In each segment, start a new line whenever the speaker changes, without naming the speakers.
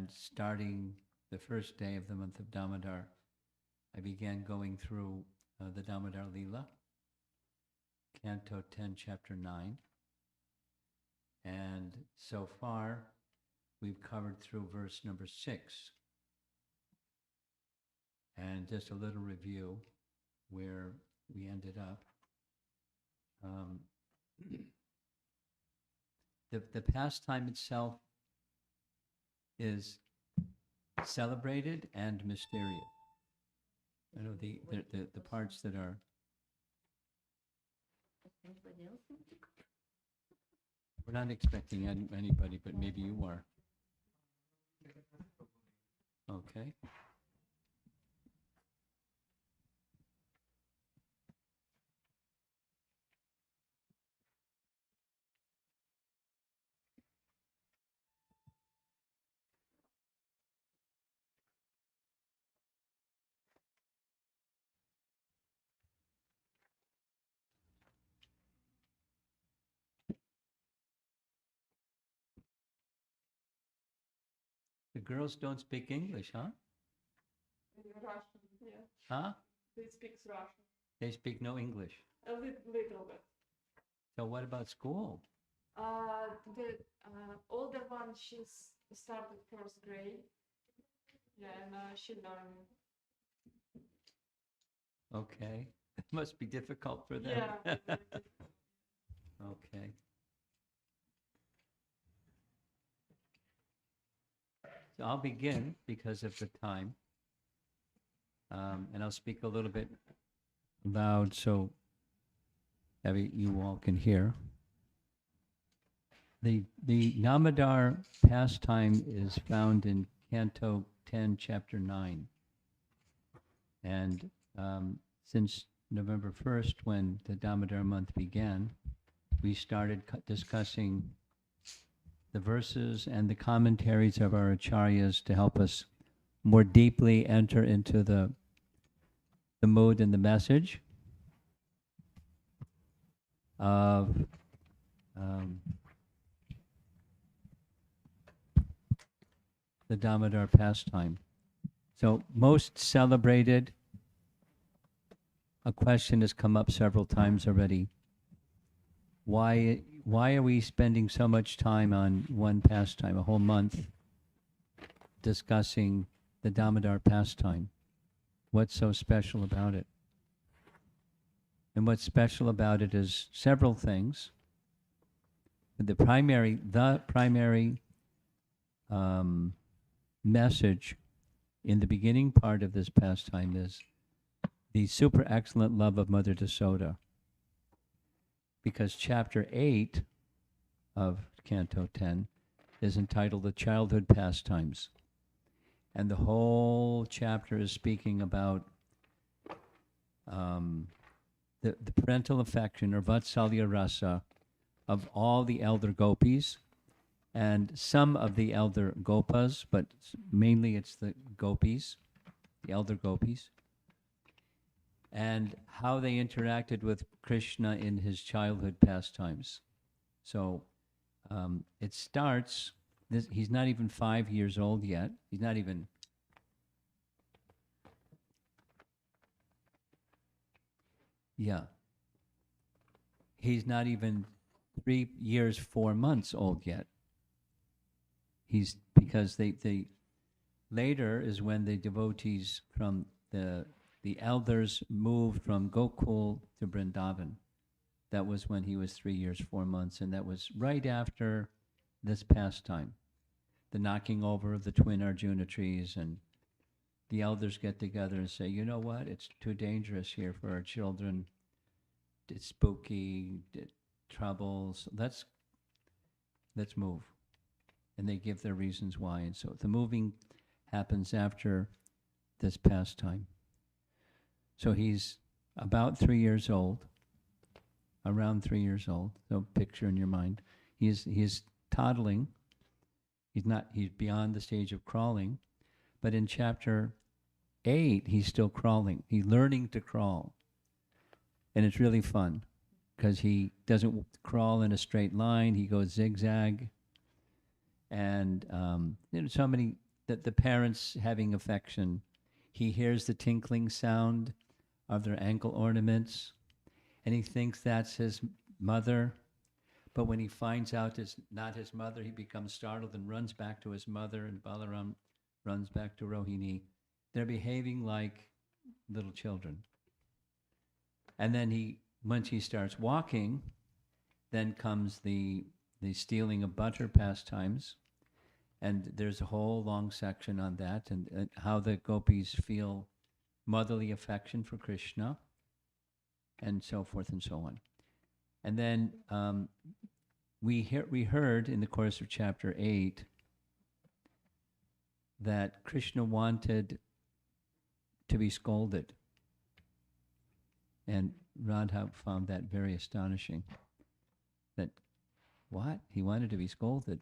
And starting the first day of the month of Damodar, I began going through the Damodara Lila, Canto 10, Chapter 9. And so far, we've covered through verse number 6. And just a little review where we ended up. The pastime itself is celebrated and mysterious. I know the parts that are. We're not expecting anybody, but maybe you are. Okay. The girls don't speak English, huh?
Russian, yeah.
Huh?
They speak Russian.
They speak no English.
A little bit.
So what about school?
The older one, she's started first grade. Yeah, and she learned.
Okay. It must be difficult for them.
Yeah.
Okay. So I'll begin because of the time. And I'll speak a little bit loud so you all can hear. The Damodar pastime is found in Canto 10, Chapter 9. And since November 1st, when the Damodar month began, we started discussing the verses and the commentaries of our acharyas to help us more deeply enter into the mood and the message of the Damodar pastime. So most celebrated, a question has come up several times already. Why are we spending so much time on one pastime, a whole month, discussing the Damodar pastime? What's so special about it? And what's special about it is several things. The primary message in the beginning part of this pastime is the super excellent love of Mother Yashoda. Because chapter 8 of Canto 10 is entitled The Childhood Pastimes. And the whole chapter is speaking about the parental affection, or Vatsalya Rasa, of all the elder gopis and some of the elder gopas, but mainly it's the gopis, the elder gopis, and how they interacted with Krishna in his childhood pastimes. So it starts, he's not even 5 years old yet. He's not even, he's not even 3 years, 4 months old yet. Because they later is when the devotees from the elders moved from Gokul to Vrindavan. That was when he was 3 years, 4 months, and that was right after this pastime, the knocking over of the twin Arjuna trees, and the elders get together and say, you know what, it's too dangerous here for our children. It's spooky, troubles. Let's move. And they give their reasons why. And so the moving happens after this pastime. So he's about 3 years old, around 3 years old. So picture in your mind. He's toddling. He's beyond the stage of crawling. But in chapter 8, he's still crawling. He's learning to crawl. And it's really fun because he doesn't crawl in a straight line. He goes zigzag. And so many the parents having affection. He hears the tinkling sound of their ankle ornaments, and he thinks that's his mother. But when he finds out it's not his mother, he becomes startled and runs back to his mother, and Balaram runs back to Rohini. They're behaving like little children. And then once he starts walking, then comes the stealing of butter pastimes. And there's a whole long section on that, and how the gopis feel motherly affection for Krishna, and so forth and so on. And then we heard in the course of chapter 8 that Krishna wanted to be scolded. And Radha found that very astonishing. That, what? He wanted to be scolded.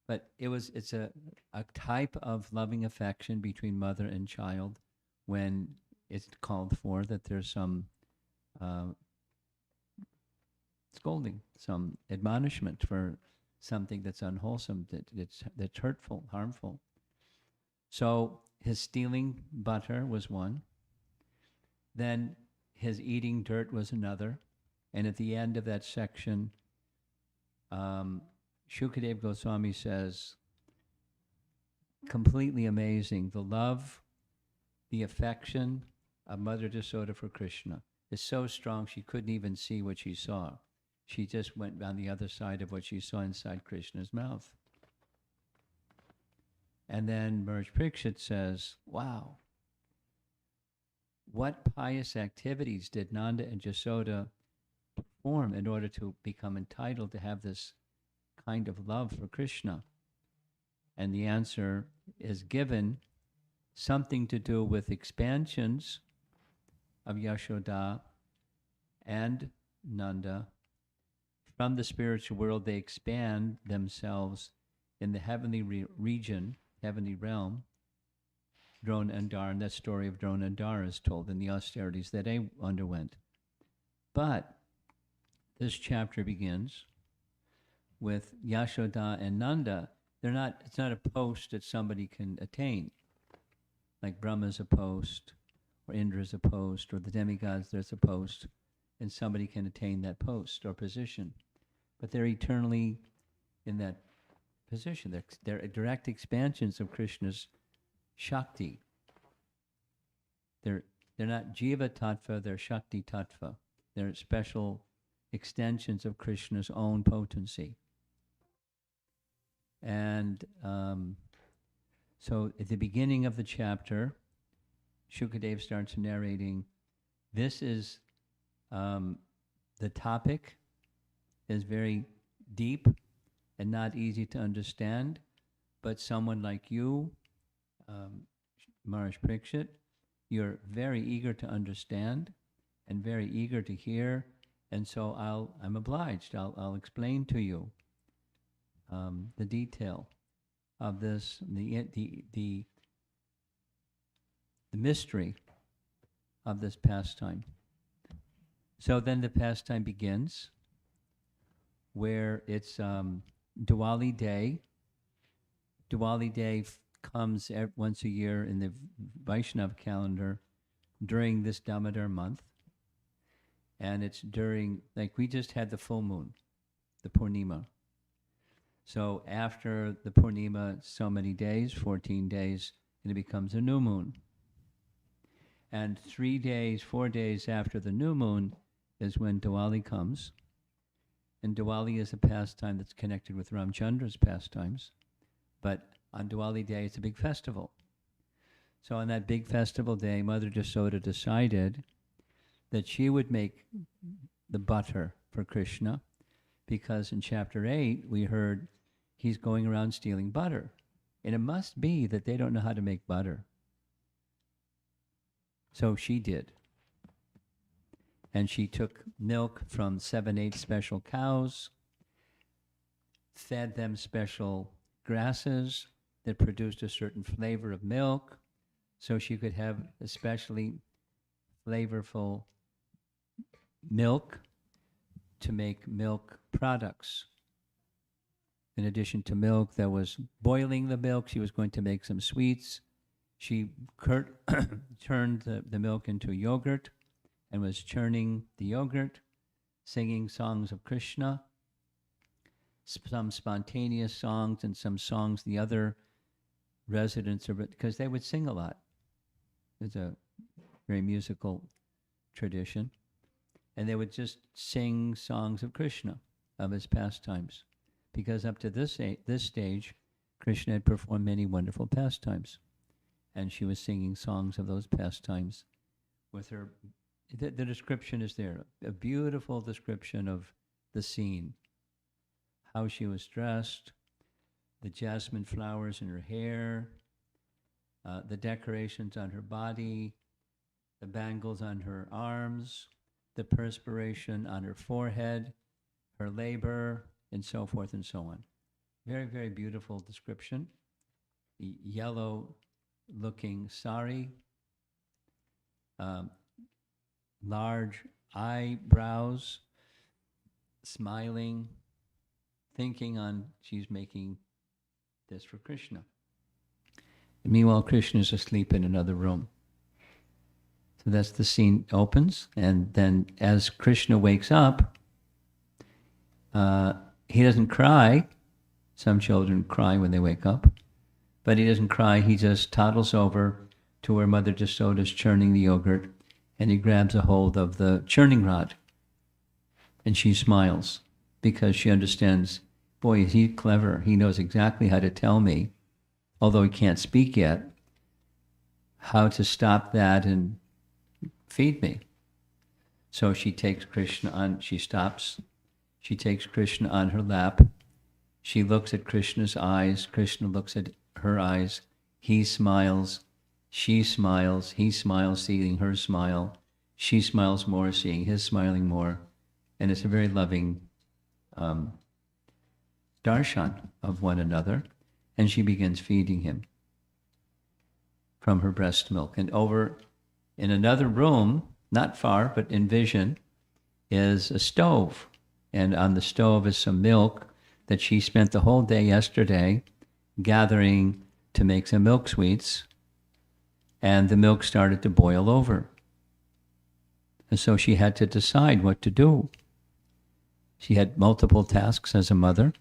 But it's a type of loving affection between mother and child when it's called for, that there's some scolding, some admonishment for something that's unwholesome, that's hurtful, harmful. So his stealing butter was one. Then his eating dirt was another. And at the end of that section, Shukadeva Goswami says, completely amazing, the love, the affection of Mother Yashoda for Krishna is so strong she couldn't even see what she saw. She just went on the other side of what she saw inside Krishna's mouth. And then Maharaj Parikshit says, wow, what pious activities did Nanda and Yashoda perform in order to become entitled to have this kind of love for Krishna? And the answer is given, something to do with expansions of Yashoda and Nanda. From the spiritual world, they expand themselves in the heavenly region, heavenly realm, Drona and Dar, and that story of Drona and Dar is told in the austerities that they underwent. But this chapter begins with Yashoda and Nanda. It's not a post that somebody can attain, like Brahma's a post, or Indra's a post, or the demigods, there's a post, and somebody can attain that post or position. But they're eternally in that position. They're direct expansions of Krishna's Shakti. They're not Jiva Tattva, they're Shakti Tattva. They're special extensions of Krishna's own potency. And so at the beginning of the chapter, Shukadeva starts narrating, this is, the topic is very deep and not easy to understand, but someone like you, Maharaj Parikshit, you're very eager to understand and very eager to hear, and so I'm obliged. I'll explain to you the detail of this, the mystery of this pastime. So then the pastime begins, where it's Diwali Day. Diwali Day comes once a year in the Vaishnava calendar during this Damodar month. And it's during, like we just had the full moon, the Purnima. So after the Purnima, so many days, 14 days, and it becomes a new moon. And 3 days, 4 days after the new moon is when Diwali comes. And Diwali is a pastime that's connected with Ramchandra's pastimes. But on Diwali Day, it's a big festival. So on that big festival day, Mother Yashoda decided that she would make the butter for Krishna, because in chapter 8, we heard he's going around stealing butter. And it must be that they don't know how to make butter. So she did. And she took milk from 7-8 special cows, fed them special grasses that produced a certain flavor of milk, so she could have especially flavorful milk to make milk products. In addition to milk, there was boiling the milk. She was going to make some sweets. She turned the milk into yogurt and was churning the yogurt, singing songs of Krishna, some spontaneous songs and some songs the other residents of it, because they would sing a lot. It's a very musical tradition. And they would just sing songs of Krishna, of his pastimes. Because up to this stage, Krishna had performed many wonderful pastimes. And she was singing songs of those pastimes with her. The description is there, a beautiful description of the scene. How she was dressed, the jasmine flowers in her hair, the decorations on her body, the bangles on her arms, the perspiration on her forehead, her labor, and so forth and so on. Very, very beautiful description. The yellow-looking sari, large eyebrows, smiling, thinking on she's making this for Krishna. And meanwhile, Krishna is asleep in another room. So that's the scene opens, and then as Krishna wakes up, he doesn't cry. Some children cry when they wake up, but he doesn't cry. He just toddles over to where Mother Yashoda is churning the yogurt, and he grabs a hold of the churning rod, and she smiles because she understands, boy, is he clever. He knows exactly how to tell me, although he can't speak yet, how to stop that and feed me. So she takes Krishna on, she stops, she takes Krishna on her lap, she looks at Krishna's eyes, Krishna looks at her eyes, he smiles, she smiles, he smiles, seeing her smile, she smiles more, seeing his smiling more, and it's a very loving darshan of one another, and she begins feeding him from her breast milk. And over in another room, not far, but in vision, is a stove. And on the stove is some milk that she spent the whole day yesterday gathering to make some milk sweets. And the milk started to boil over. And so she had to decide what to do. She had multiple tasks as a mother,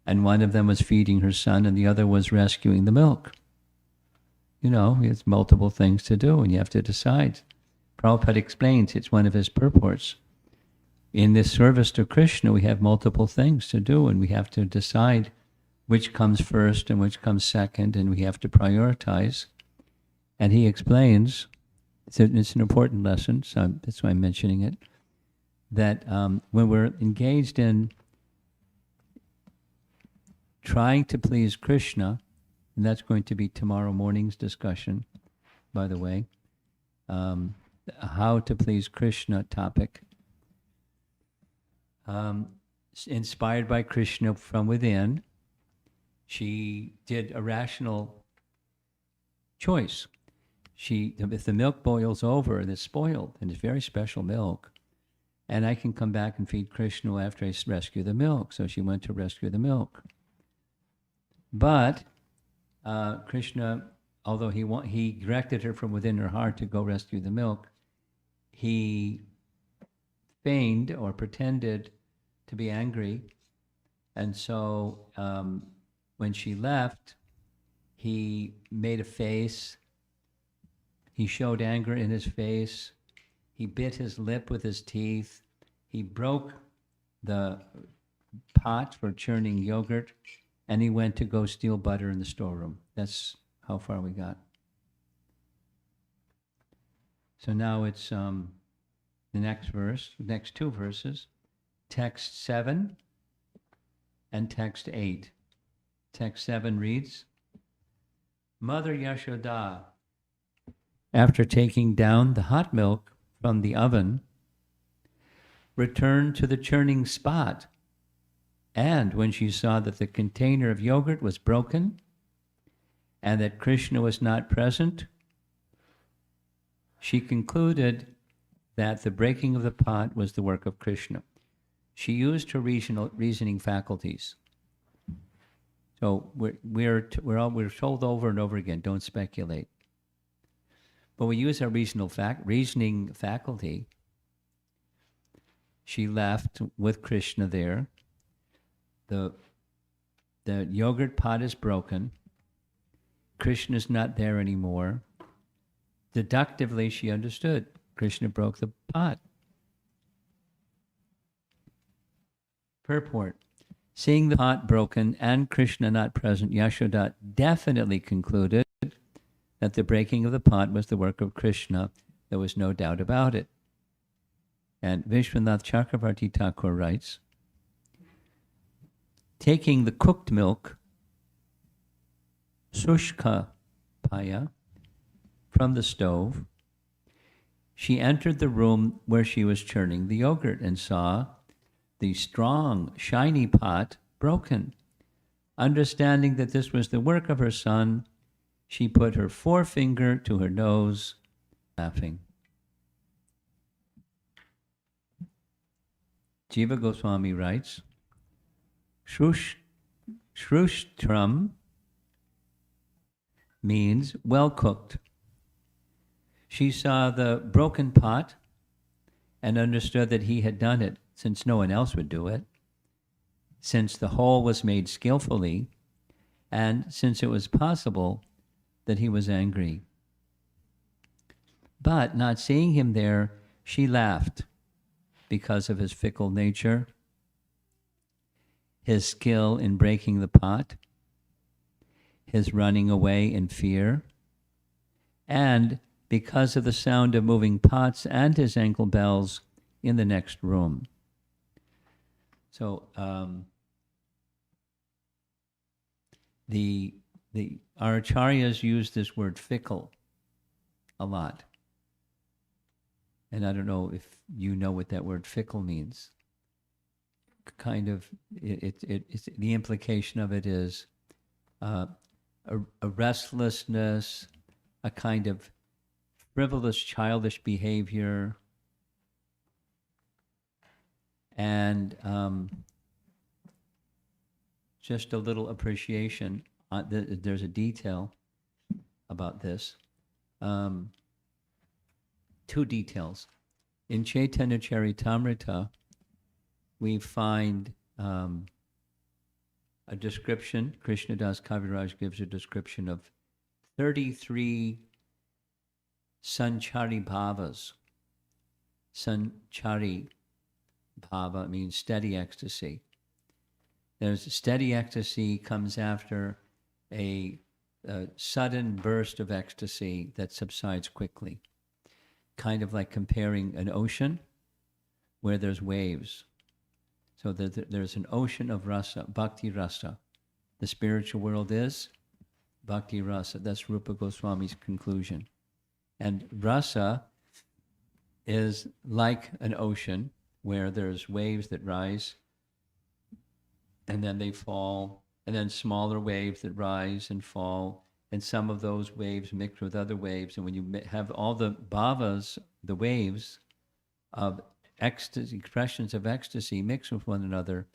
and one of them was feeding her son, and the other was rescuing the milk. You know, it's multiple things to do, and you have to decide. Prabhupada explains it's one of his purports. In this service to Krishna, we have multiple things to do, and we have to decide which comes first and which comes second, and we have to prioritize. And he explains, it's an important lesson, so that's why I'm mentioning it, that when we're engaged in trying to please Krishna, and that's going to be tomorrow morning's discussion, by the way, how to please Krishna topic, inspired by Krishna from within, she did a rational choice. If the milk boils over, it's spoiled, and it's very special milk, and I can come back and feed Krishna after I rescue the milk. So she went to rescue the milk. But Krishna, although he directed her from within her heart to go rescue the milk, he feigned or pretended to be angry. And so when she left, he made a face. He showed anger in his face. He bit his lip with his teeth. He broke the pot for churning yogurt, and he went to go steal butter in the storeroom. That's how far we got. So now it's the next verse, next two verses, text 7 and text 8. Text 7 reads, Mother Yashoda, after taking down the hot milk from the oven, returned to the churning spot, and when she saw that the container of yogurt was broken and that Krishna was not present, she concluded that the breaking of the pot was the work of Krishna. She used her reasoning faculties. So we're told over and over again, don't speculate. But we use our reasoning faculty. She left with Krishna there. The yogurt pot is broken. Krishna's not there anymore. Deductively, she understood. Krishna broke the pot. Purport. Seeing the pot broken and Krishna not present, Yashoda definitely concluded that the breaking of the pot was the work of Krishna. There was no doubt about it. And Vishwanath Chakravarti Thakur writes, taking the cooked milk, sushka paya, from the stove, she entered the room where she was churning the yogurt and saw the strong, shiny pot broken. Understanding that this was the work of her son, she put her forefinger to her nose, laughing. Jiva Goswami writes, Shrushtram means well cooked. She saw the broken pot and understood that he had done it, since no one else would do it, since the whole was made skillfully, and since it was possible that he was angry. But not seeing him there, she laughed because of his fickle nature, his skill in breaking the pot, his running away in fear, and because of the sound of moving pots and his ankle bells in the next room. So our acharyas use this word fickle a lot. And I don't know if you know what that word fickle means. Kind of, it's the implication of it is a restlessness, a kind of frivolous, childish behavior, and just a little appreciation. There's a detail about this. Two details. In Chaitanya Charitamrita, we find a description. Krishnadas Kaviraj gives a description of 33 sanchari bhavas. Sanchari bhava means steady ecstasy. There's steady ecstasy comes after a sudden burst of ecstasy that subsides quickly. Kind of like comparing an ocean where there's waves. So there's an ocean of rasa, bhakti rasa. The spiritual world is bhakti rasa. That's Rupa Goswami's conclusion. And rasa is like an ocean where there's waves that rise and then they fall, and then smaller waves that rise and fall, and some of those waves mix with other waves. And when you have all the bhavas, the waves of ecstasy, expressions of ecstasy mix with one another,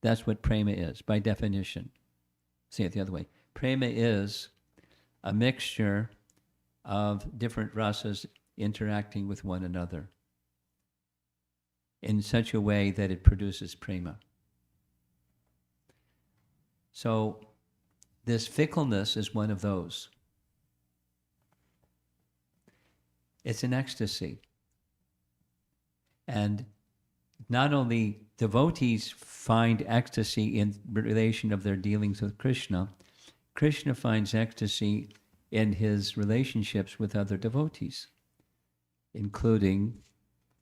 that's what prema is, by definition. Say it the other way. Prema is a mixture of different rasas interacting with one another in such a way that it produces prema. So this fickleness is one of those. It's an ecstasy. And not only devotees find ecstasy in relation of their dealings with Krishna, Krishna finds ecstasy in his relationships with other devotees, including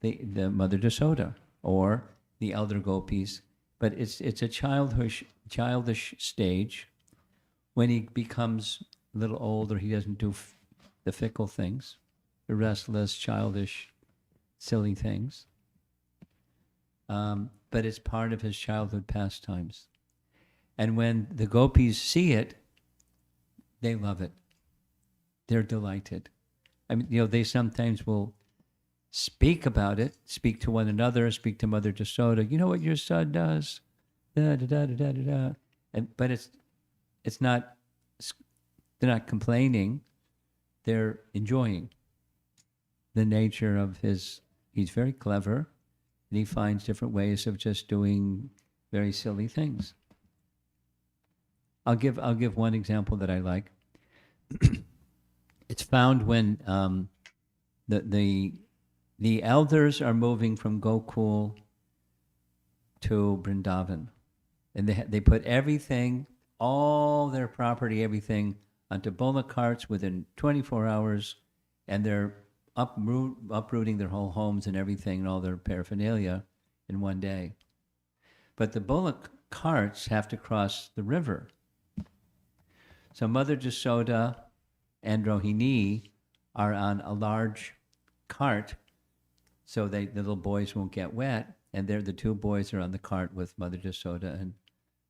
the Mother Yashoda or the elder gopis. But it's a childish stage. When he becomes a little older, he doesn't do the fickle things, the restless, childish, silly things. But it's part of his childhood pastimes. And when the gopis see it, they love it. They're delighted. I mean, they sometimes will speak about it, speak to one another, speak to Mother Yashoda. You know what your son does? Da, da, da, da, da, da, da. But it's not, they're not complaining, they're enjoying the nature of he's very clever, and he finds different ways of just doing very silly things. I'll give one example that I like. It's found when the elders are moving from Gokul to Vrindavan, and they put everything, all their property, everything, onto bullock carts within 24 hours, and they're uprooting their whole homes and everything and all their paraphernalia in one day. But the bullock carts have to cross the river. So Mother Yashoda and Rohini are on a large cart, so the little boys won't get wet, and the two boys are on the cart with Mother Yashoda and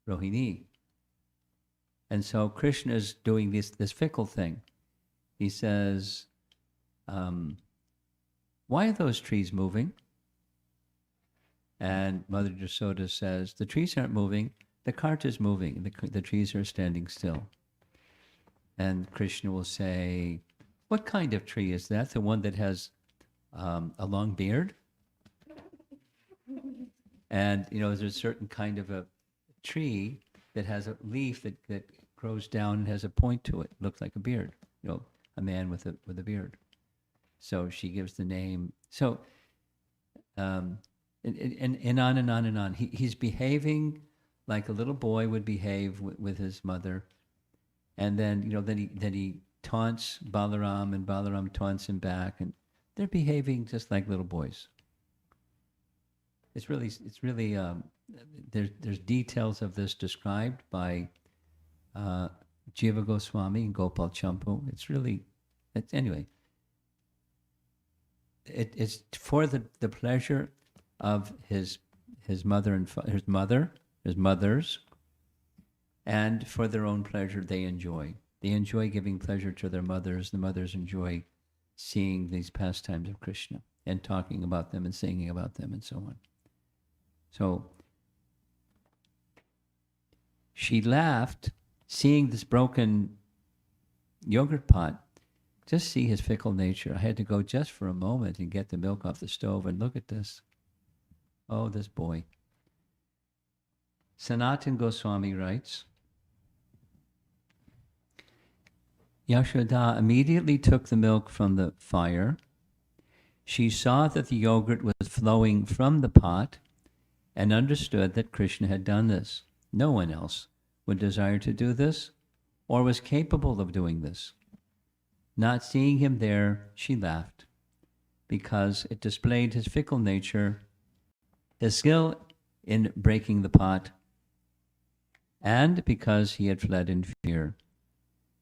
Rohini. And so Krishna is doing this fickle thing. He says, why are those trees moving? And Mother Yashoda says, the trees aren't moving, the cart is moving, the trees are standing still. And Krishna will say, what kind of tree is that? The one that has a long beard? And, there's a certain kind of a tree that has a leaf that grows down and has a point to it. Looks like a beard, a man with a beard. So she gives the name. So, and on and on and on. He's behaving like a little boy would behave with his mother. And then, then he taunts Balaram, and Balaram taunts him back, and they're behaving just like little boys. It's really there's details of this described by Jiva Goswami and Gopal Champu. Anyway. It's for the pleasure of his mother and his mothers, and for their own pleasure they enjoy. They enjoy giving pleasure to their mothers. The mothers enjoy seeing these pastimes of Krishna and talking about them and singing about them and so on. So she laughed, seeing this broken yogurt pot. Just see his fickle nature. I had to go just for a moment and get the milk off the stove and look at this. Oh, this boy. Sanatan Goswami writes, Yashoda immediately took the milk from the fire. She saw that the yogurt was flowing from the pot and understood that Krishna had done this. No one else would desire to do this or was capable of doing this. Not seeing him there, she laughed, because it displayed his fickle nature, his skill in breaking the pot, and because he had fled in fear.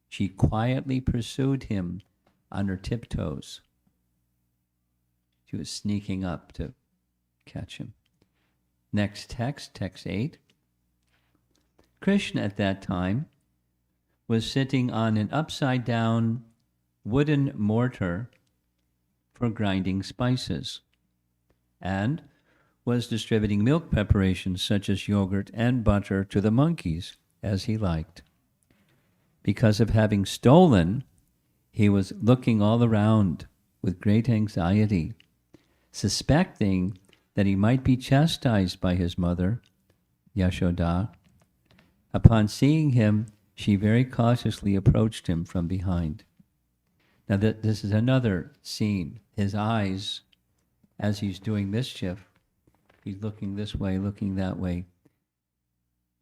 She quietly pursued him on her tiptoes. She was sneaking up to catch him. Next text 8. Krishna at that time was sitting on an upside-down wooden mortar for grinding spices, and was distributing milk preparations such as yogurt and butter to the monkeys as he liked. Because of having stolen, he was looking all around with great anxiety, suspecting that he might be chastised by his mother, Yashoda. Upon seeing him, she very cautiously approached him from behind. Now, this is another scene. His eyes, as he's doing mischief, he's looking this way, looking that way.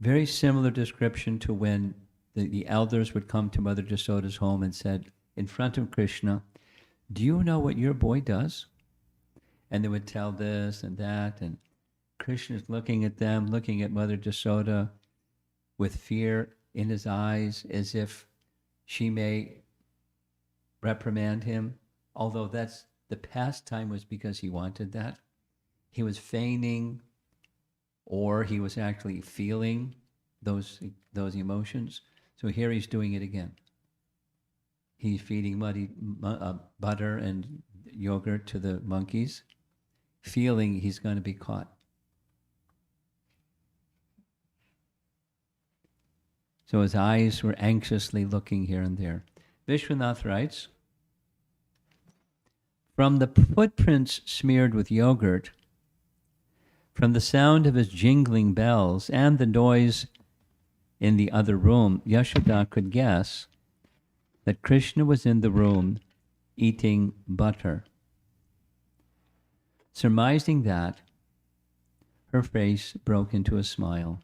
Very similar description to when the elders would come to Mother Yashoda's home and said, in front of Krishna, do you know what your boy does? And they would tell this and that, and Krishna's looking at them, looking at Mother Yashoda with fear in his eyes, as if she may reprimand him, although that's the pastime was because he wanted that. He was feigning, or he was actually feeling those emotions. So here he's doing it again. He's feeding butter and yogurt to the monkeys, feeling he's going to be caught. So his eyes were anxiously looking here and there. Vishwanath writes, from the footprints smeared with yogurt, from the sound of his jingling bells and the noise in the other room, Yashoda could guess that Krishna was in the room eating butter. Surmising that, her face broke into a smile.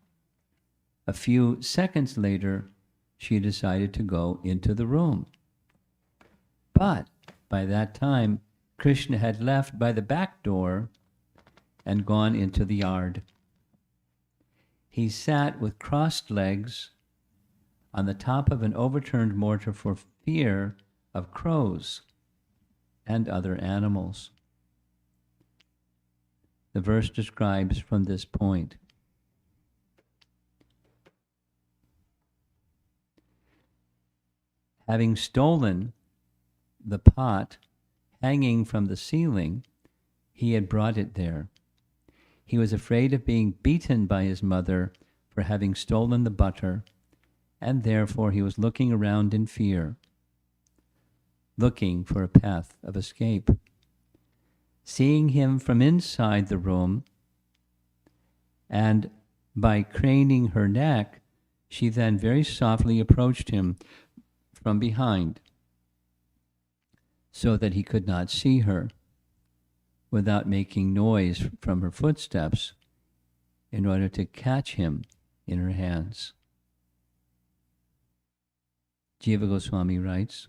A few seconds later, she decided to go into the room. But by that time, Krishna had left by the back door and gone into the yard. He sat with crossed legs on the top of an overturned mortar for fear of crows and other animals. The verse describes from this point. Having stolen the pot hanging from the ceiling, he had brought it there. He was afraid of being beaten by his mother for having stolen the butter, and therefore he was looking around in fear, looking for a path of escape. Seeing him from inside the room, and by craning her neck, she then very softly approached him from behind so that he could not see her, without making noise from her footsteps, in order to catch him in her hands. Jiva Goswami writes,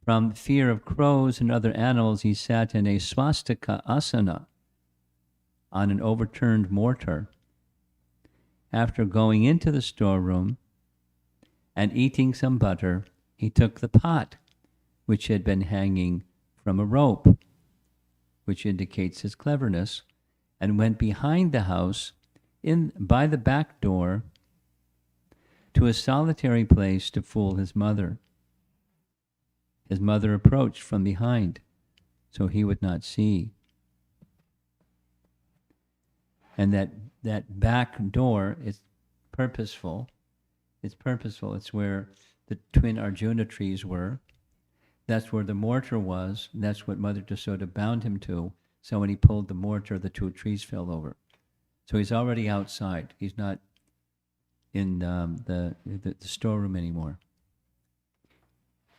from fear of crows and other animals, he sat in a swastika asana on an overturned mortar. After going into the storeroom and eating some butter, he took the pot, which had been hanging from a rope, which indicates his cleverness, and went behind the house by the back door to a solitary place to fool his mother. His mother approached from behind, so he would not see. And that back door is purposeful. It's purposeful. It's where the twin Arjuna trees were. That's where the mortar was. And that's what Mother Yashoda bound him to. So when he pulled the mortar, the two trees fell over. So he's already outside. He's not in the storeroom anymore.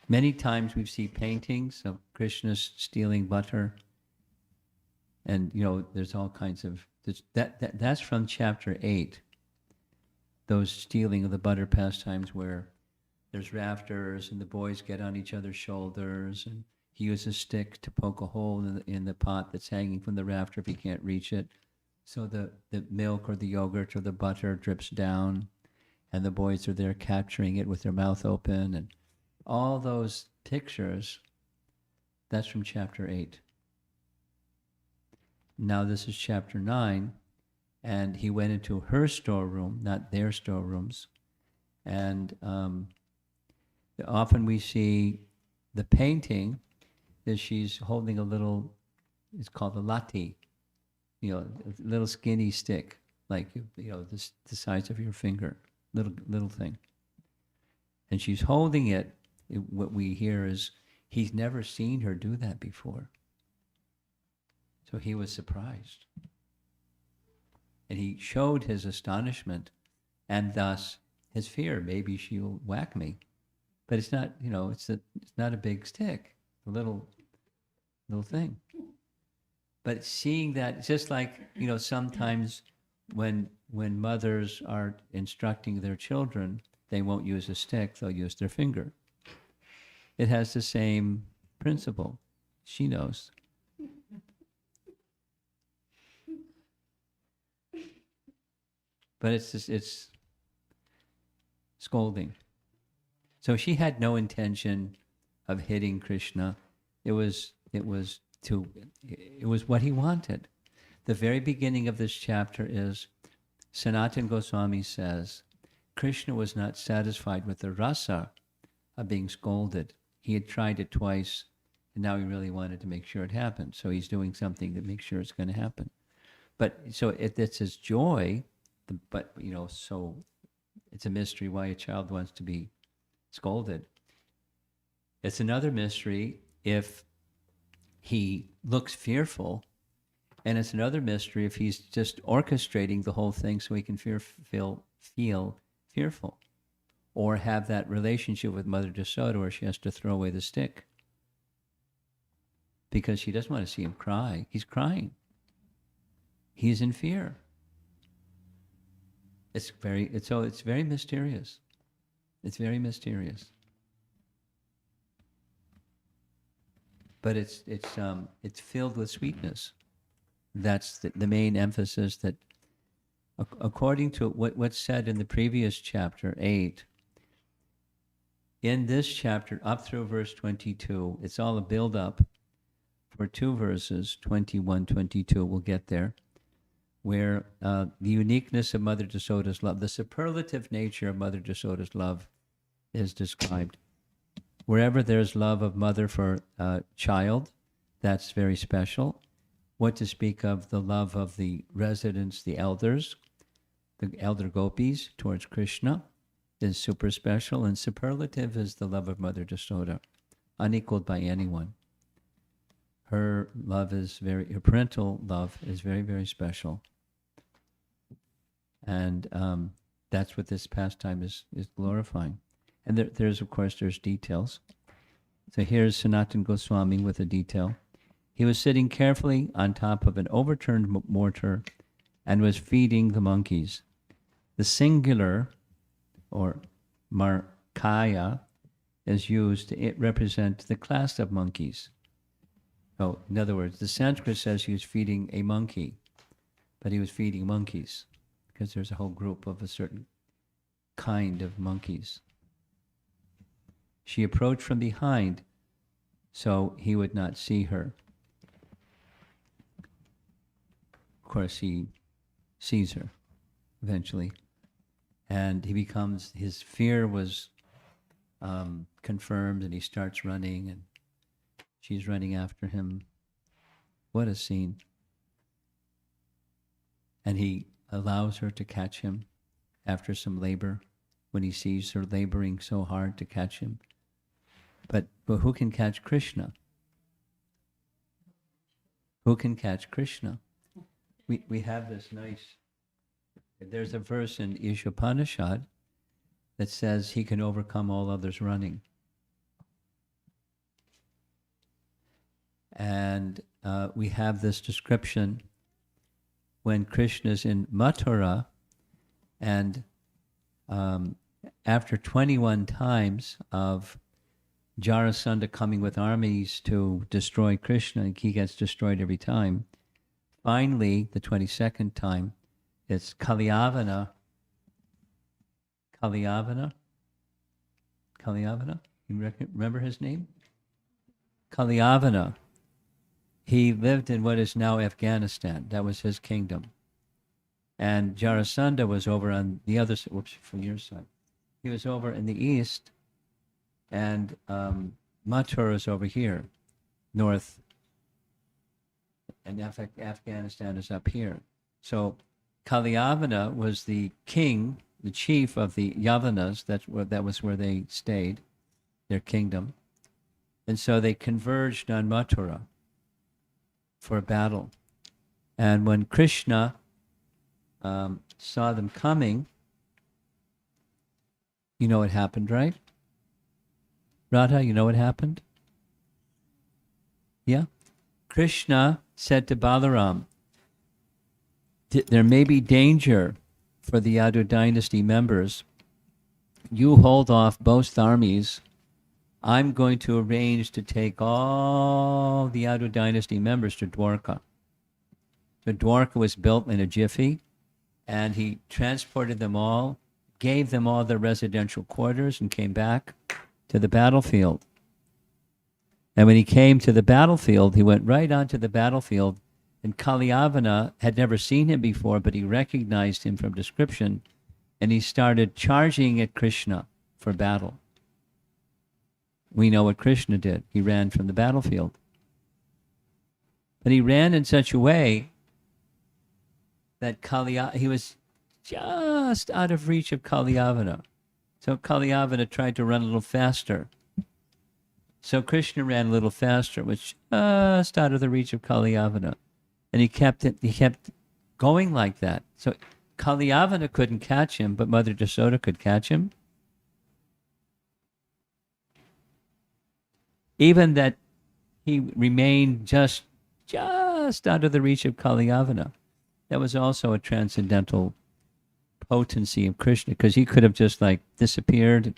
Many times we see paintings of Krishna stealing butter, and there's all kinds of that's from chapter 8. Those stealing of the butter pastimes where there's rafters and the boys get on each other's shoulders, and he uses a stick to poke a hole in the pot that's hanging from the rafter if he can't reach it, so the milk or the yogurt or the butter drips down, and the boys are there capturing it with their mouth open, and all those pictures, that's from chapter 8. Now this is chapter 9, and he went into her storeroom, not their storerooms. And often we see the painting that she's holding a little, it's called a lati, a little skinny stick, like, the size of your finger, little thing. And she's holding it. What we hear is he's never seen her do that before. So he was surprised. And he showed his astonishment and thus his fear. Maybe she'll whack me. But it's not, it's not a big stick, a little thing. But seeing that, it's just like, sometimes when mothers are instructing their children, they won't use a stick, they'll use their finger. It has the same principle. She knows. But it's scolding. So she had no intention of hitting Krishna. It was what he wanted. The very beginning of this chapter is, Sanatana Goswami says, Krishna was not satisfied with the rasa of being scolded. He had tried it twice, and now he really wanted to make sure it happened. So he's doing something to make sure it's going to happen. But so it's his joy, but so It's a mystery why a child wants to be scolded. It's another mystery if he looks fearful, and it's another mystery if he's just orchestrating the whole thing so he can feel fearful, or have that relationship with Mother Yashoda where she has to throw away the stick because she doesn't want to see him cry. He's crying. He's in fear. It's very mysterious. It's very mysterious. But it's filled with sweetness. That's the main emphasis, that according to what's said in the previous chapter 8, in this chapter up through verse 22, it's all a build-up for 2 verses, 21, 22, we'll get there, where the uniqueness of Mother Yashoda's love, the superlative nature of Mother Yashoda's love is described. Wherever there's love of mother for child, that's very special. What to speak of the love of the residents, the elders, the elder gopis towards Krishna is super special, and superlative is the love of Mother Yashoda, unequaled by anyone. Her love is her parental love is very, very special. And that's what this pastime is glorifying. And there's details. So here's Sanatan Goswami with a detail. He was sitting carefully on top of an overturned mortar and was feeding the monkeys. The singular, or markaya, is used to represent the class of monkeys. Oh, in other words, the Sanskrit says he was feeding a monkey, but he was feeding monkeys because there's a whole group of a certain kind of monkeys. She approached from behind so he would not see her. Of course, he sees her eventually, and his fear was confirmed, and he starts running, and she's running after him. What a scene. And he allows her to catch him after some labor, when he sees her laboring so hard to catch him. But who can catch Krishna? Who can catch Krishna? We have this nice, there's a verse in Ishopanishad that says he can overcome all others running. And we have this description when Krishna's in Mathura, and after 21 times of Jarasandha coming with armies to destroy Krishna, and he gets destroyed every time. Finally, the 22nd time, it's Kalyavana. Kalyavana? You remember his name? Kalyavana. He lived in what is now Afghanistan. That was his kingdom. And Jarasandha was over on the other side. Whoops, from your side. He was over in the east, and Mathura is over here, north, and Afghanistan is up here. So Kalyavana was the king, the chief of the Yavanas. That was where they stayed, their kingdom. And so they converged on Mathura for a battle. And when Krishna saw them coming, you know what happened, right? Radha, you know what happened? Yeah? Krishna said to Balaram, there may be danger for the Yadu dynasty members. You hold off both armies. I'm going to arrange to take all the Yadu dynasty members to Dwarka. So Dwarka was built in a jiffy, and he transported them all, gave them all their residential quarters, and came back to the battlefield. And when he came to the battlefield, he went right onto the battlefield, and Kalyavana had never seen him before, but he recognized him from description, and he started charging at Krishna for battle. We know what Krishna did. He ran from the battlefield. But he ran in such a way that he was just out of reach of Kalyavana. So Kalyavana tried to run a little faster. So Krishna ran a little faster, which just out of the reach of Kalyavana. And he kept going like that. So Kalyavana couldn't catch him, but Mother Yashoda could catch him. Even that he remained just out of the reach of Kalyavana. That was also a transcendental potency of Krishna, because he could have just like disappeared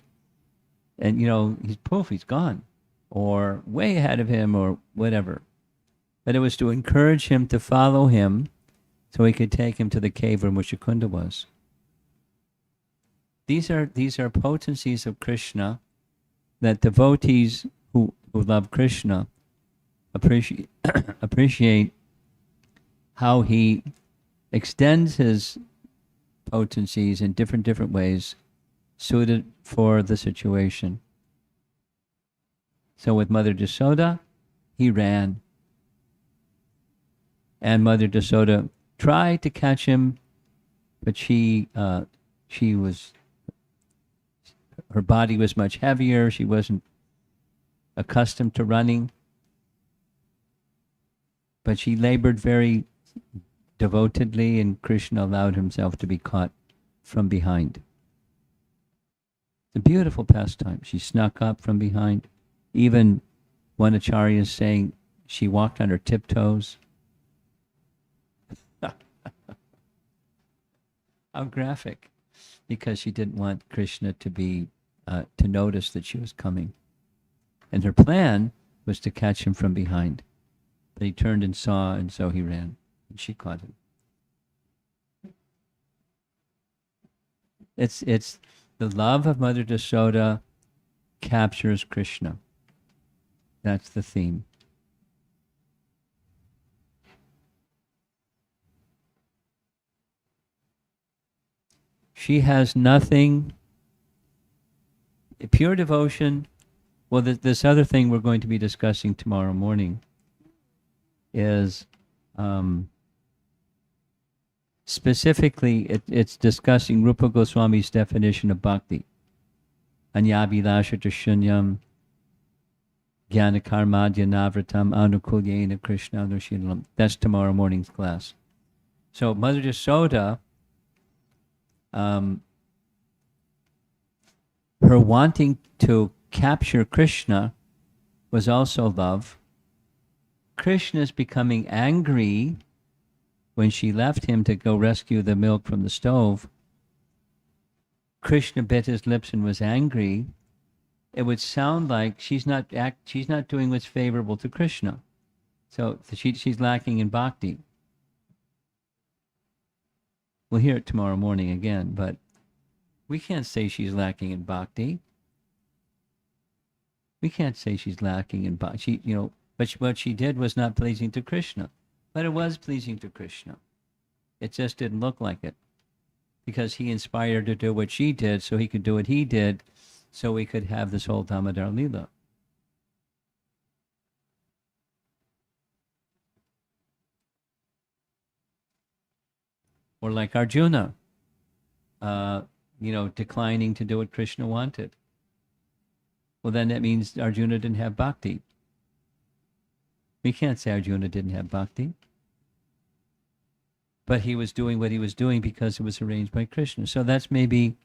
and, he's gone, or way ahead of him or whatever. But it was to encourage him to follow him so he could take him to the cave where Mushakunda was. These are potencies of Krishna that devotees who love Krishna appreciate how he extends his potencies in different ways suited for the situation. So with Mother Yashoda, he ran. And Mother Yashoda tried to catch him, but her body was much heavier. She wasn't accustomed to running. But she labored very devotedly, and Krishna allowed himself to be caught from behind. It's a beautiful pastime. She snuck up from behind. Even one acharya is saying she walked on her tiptoes. How graphic. Because she didn't want Krishna to notice that she was coming. And her plan was to catch him from behind. But he turned and saw, and so he ran. And she caught him. It's the love of Mother Yashoda captures Krishna. That's the theme. She has nothing. Pure devotion. Well, this other thing we're going to be discussing tomorrow morning is specifically it's discussing Rupa Goswami's definition of bhakti. Anyabhilasha shunyam jnana karmadya navratam anukulyena krishna anushilam. That's tomorrow morning's class. So Mother Yashoda, her wanting to capture Krishna was also love. Krishna's becoming angry when she left him to go rescue the milk from the stove. Krishna bit his lips and was angry. It would sound like she's not doing what's favorable to Krishna. So she's lacking in bhakti. We'll hear it tomorrow morning again, but we can't say she's lacking in bhakti. We can't say she's lacking in bhakti. But what she did was not pleasing to Krishna. But it was pleasing to Krishna. It just didn't look like it. Because he inspired her to do what she did, so he could do what he did, so we could have this whole Damodara Lila. Or like Arjuna, declining to do what Krishna wanted. Well, then that means Arjuna didn't have bhakti. We can't say Arjuna didn't have bhakti. But he was doing what he was doing because it was arranged by Krishna. So that's maybe,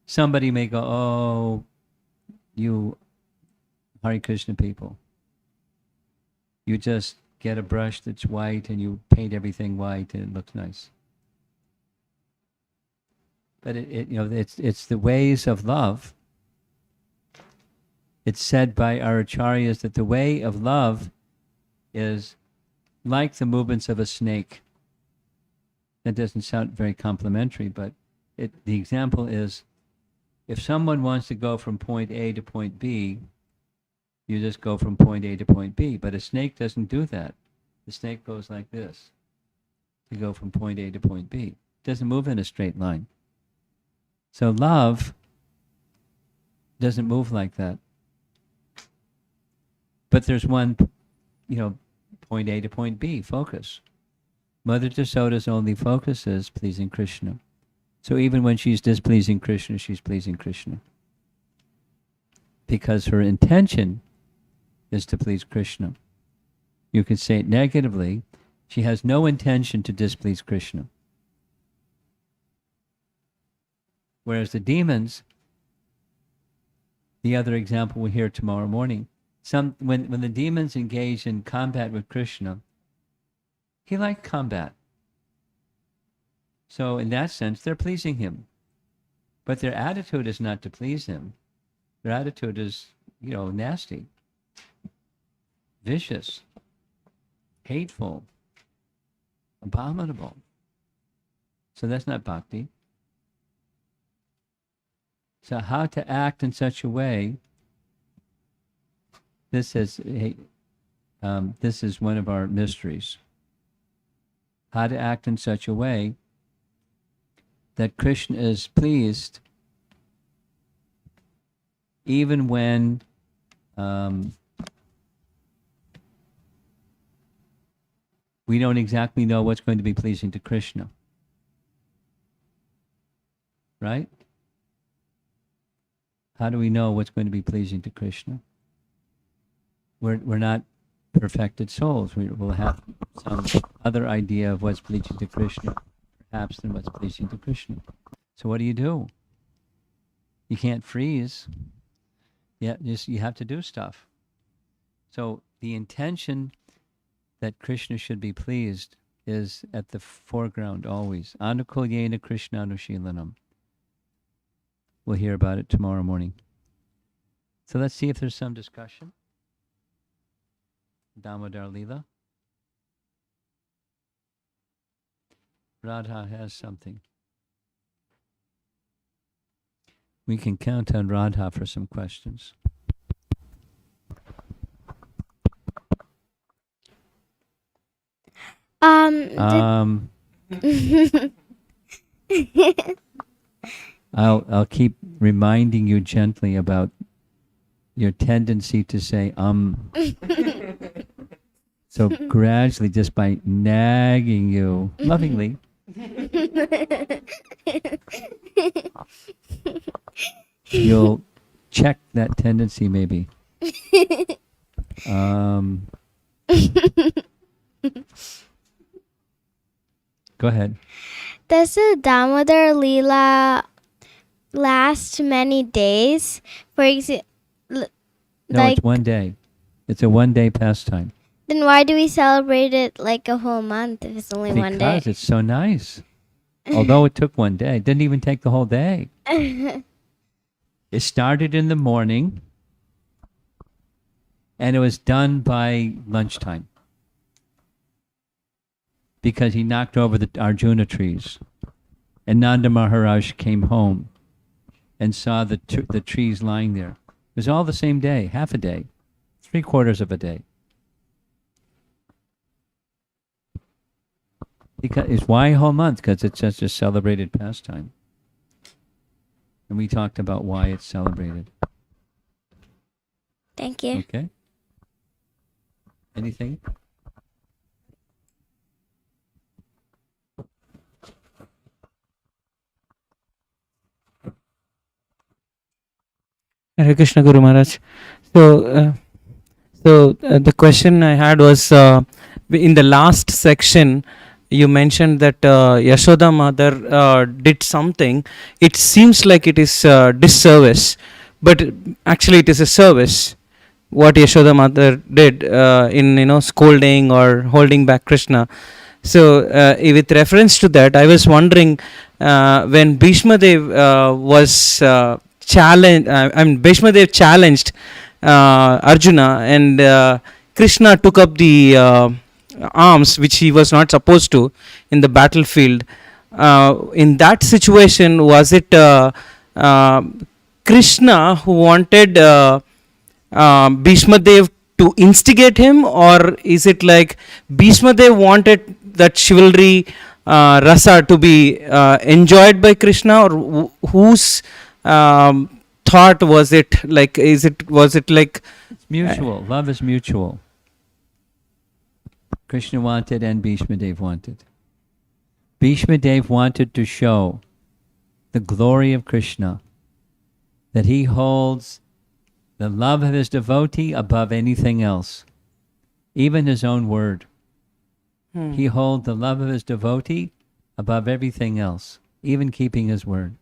somebody may go, oh, you Hare Krishna people. You just get a brush that's white and you paint everything white and it looks nice. But it's the ways of love. It's said by our acharyas that the way of love is like the movements of a snake. That doesn't sound very complimentary, but the example is, if someone wants to go from point A to point B, you just go from point A to point B. But a snake doesn't do that. The snake goes like this to go from point A to point B. It doesn't move in a straight line. So love doesn't move like that. But there's one, point A to point B, focus. Mother Yashoda's only focus is pleasing Krishna. So even when she's displeasing Krishna, she's pleasing Krishna. Because her intention is to please Krishna. You could say it negatively, she has no intention to displease Krishna. Whereas the demons, the other example we'll hear tomorrow morning, when the demons engage in combat with Krishna, he liked combat. So in that sense, they're pleasing him. But their attitude is not to please him. Their attitude is, nasty, vicious, hateful, abominable. So that's not bhakti. So how to act in such a way, this is one of our mysteries. How to act in such a way that Krishna is pleased even when we don't exactly know what's going to be pleasing to Krishna. Right? How do we know what's going to be pleasing to Krishna? We're not perfected souls. We will have some other idea of what's pleasing to Krishna, perhaps, than what's pleasing to Krishna. So what do? You can't freeze. You have to do stuff. So the intention that Krishna should be pleased is at the foreground always. Anukulyena Krishna Anushilanam. We'll hear about it tomorrow morning. So let's see if there's some discussion. Damodara Lila. Radha has something. We can count on Radha for some questions. I'll keep reminding you gently about your tendency to say So gradually, just by nagging you lovingly, you'll check that tendency maybe. Go ahead.
Does the Damodar Lila last many days? For example,
No, it's one day. It's a one-day pastime.
Then why do we celebrate it like a whole month if it's only one day?
Because it's so nice. Although it took one day, it didn't even take the whole day. It started in the morning, and it was done by lunchtime. Because he knocked over the Arjuna trees. And Nanda Maharaj came home and saw the trees lying there. It was all the same day, half a day, 3/4 of a day. Because it's why a whole month? Because it's such a celebrated pastime. And we talked about why it's celebrated.
Thank you.
Okay. Anything?
Hare Krishna Guru Maharaj. So the question I had was in the last section you mentioned that Yashoda mother did something. It seems like it is disservice, but actually it is a service. What Yashoda mother did in scolding or holding back Krishna. So with reference to that, I was wondering when Bhishma Dev was Bhishma Dev challenged Arjuna, and Krishna took up the arms which he was not supposed to in the battlefield. In that situation, was it Krishna who wanted Bhishma Dev to instigate him, or is it like Bhishma Dev wanted that chivalry rasa to be enjoyed by Krishna, or whose thought was it? Like, was it like
it's mutual? Love is mutual. Krishna wanted and Bhishma Dev wanted. Bhishma Dev wanted to show the glory of Krishna, that he holds the love of his devotee above anything else, even his own word. He holds the love of his devotee above everything else, even keeping his word.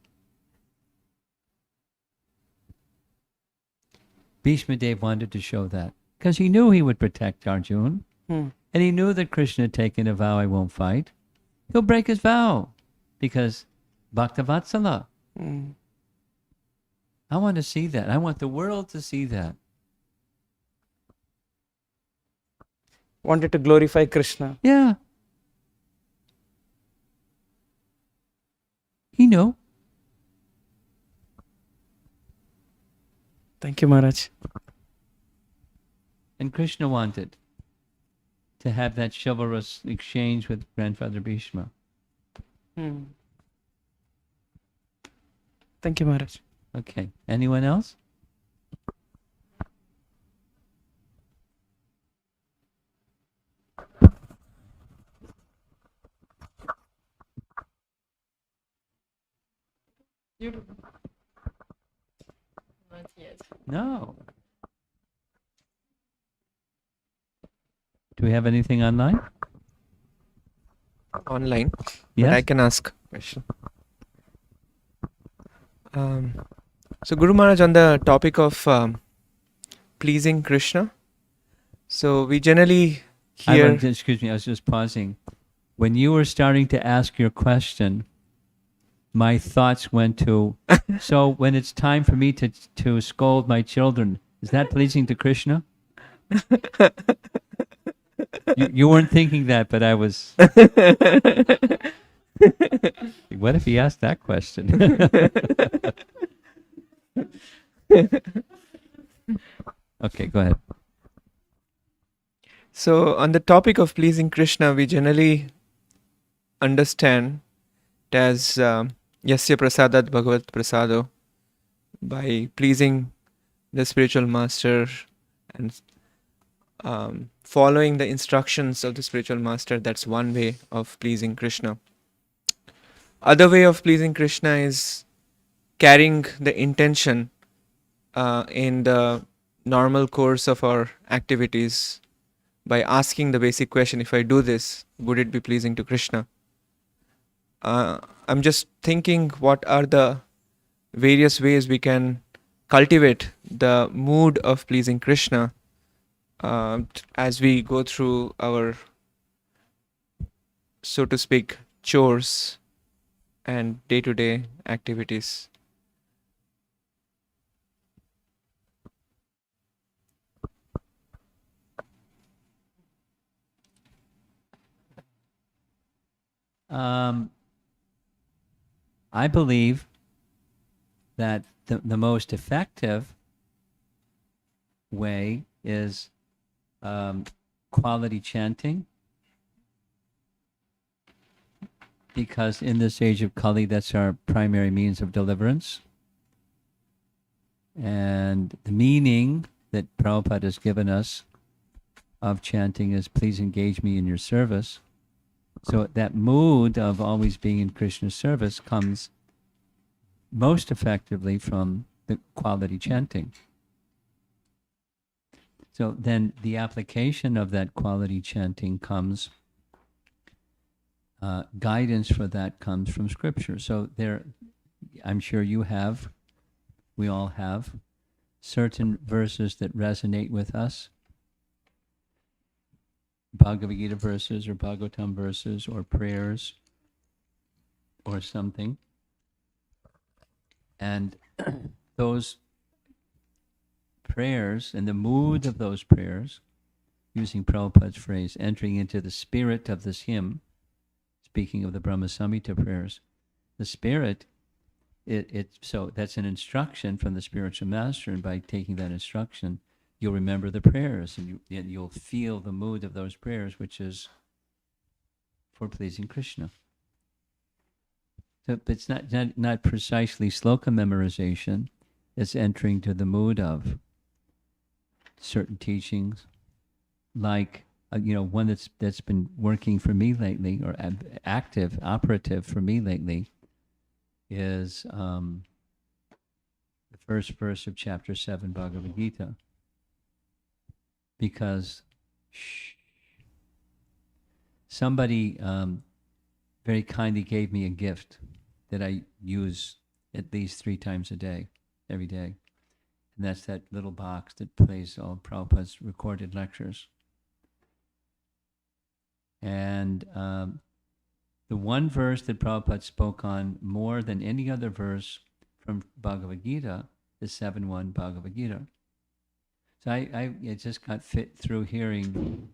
Bhishma Dev wanted to show that because he knew he would protect Arjuna, and he knew that Krishna had taken a vow, I won't fight. He'll break his vow because Bhaktavatsala. I want to see that. I want the world to see that.
Wanted to glorify Krishna.
Yeah. He knew.
Thank you, Maharaj.
And Krishna wanted to have that chivalrous exchange with grandfather Bhishma.
Thank you, Maharaj.
Okay. Anyone else?
You not yet.
No. Do we have anything online?
Online,
Yes.
but I can ask a question. So Guru Maharaj, on the topic of pleasing Krishna, so we generally hear.
Excuse me, I was just pausing. When you were starting to ask your question, my thoughts went to, so when it's time for me to scold my children, is that pleasing to Krishna? You weren't thinking that, but I was. What if he asked that question? Okay, go ahead.
So on the topic of pleasing Krishna, we generally understand it as Yasya Prasadat Bhagavat Prasado, by pleasing the spiritual master and following the instructions of the spiritual master. That's one way of pleasing Krishna. Other way of pleasing Krishna is carrying the intention in the normal course of our activities by asking the basic question, if I do this, would it be pleasing to Krishna? I'm just thinking, what are the various ways we can cultivate the mood of pleasing Krishna as we go through our, so to speak, chores and day-to-day activities.
I believe that the most effective way is quality chanting, because in this age of Kali, that's our primary means of deliverance. And the meaning that Prabhupada has given us of chanting is, please engage me in your service. So that mood of always being in Krishna's service comes most effectively from the quality chanting. So then the application of that quality chanting comes, guidance for that comes from Scripture. So there, I'm sure you have, we all have, certain verses that resonate with us. Bhagavad Gita verses or Bhagavatam verses or prayers or something. And those prayers and the mood of those prayers, using Prabhupada's phrase, entering into the spirit of this hymn, speaking of the Brahma Samhita prayers, the spirit, so that's an instruction from the spiritual master, and by taking that instruction, you'll remember the prayers, and you'll feel the mood of those prayers, which is for pleasing Krishna. So it's not precisely sloka memorization. It's entering to the mood of certain teachings, like one that's been working for me lately, or operative for me lately, is the first verse of chapter 7 Bhagavad Gita, because somebody very kindly gave me a gift that I use at least 3 times a day, every day. And that's that little box that plays all Prabhupada's recorded lectures. And the one verse that Prabhupada spoke on more than any other verse from Bhagavad Gita is 7.1 Bhagavad Gita. So I just got fit through hearing,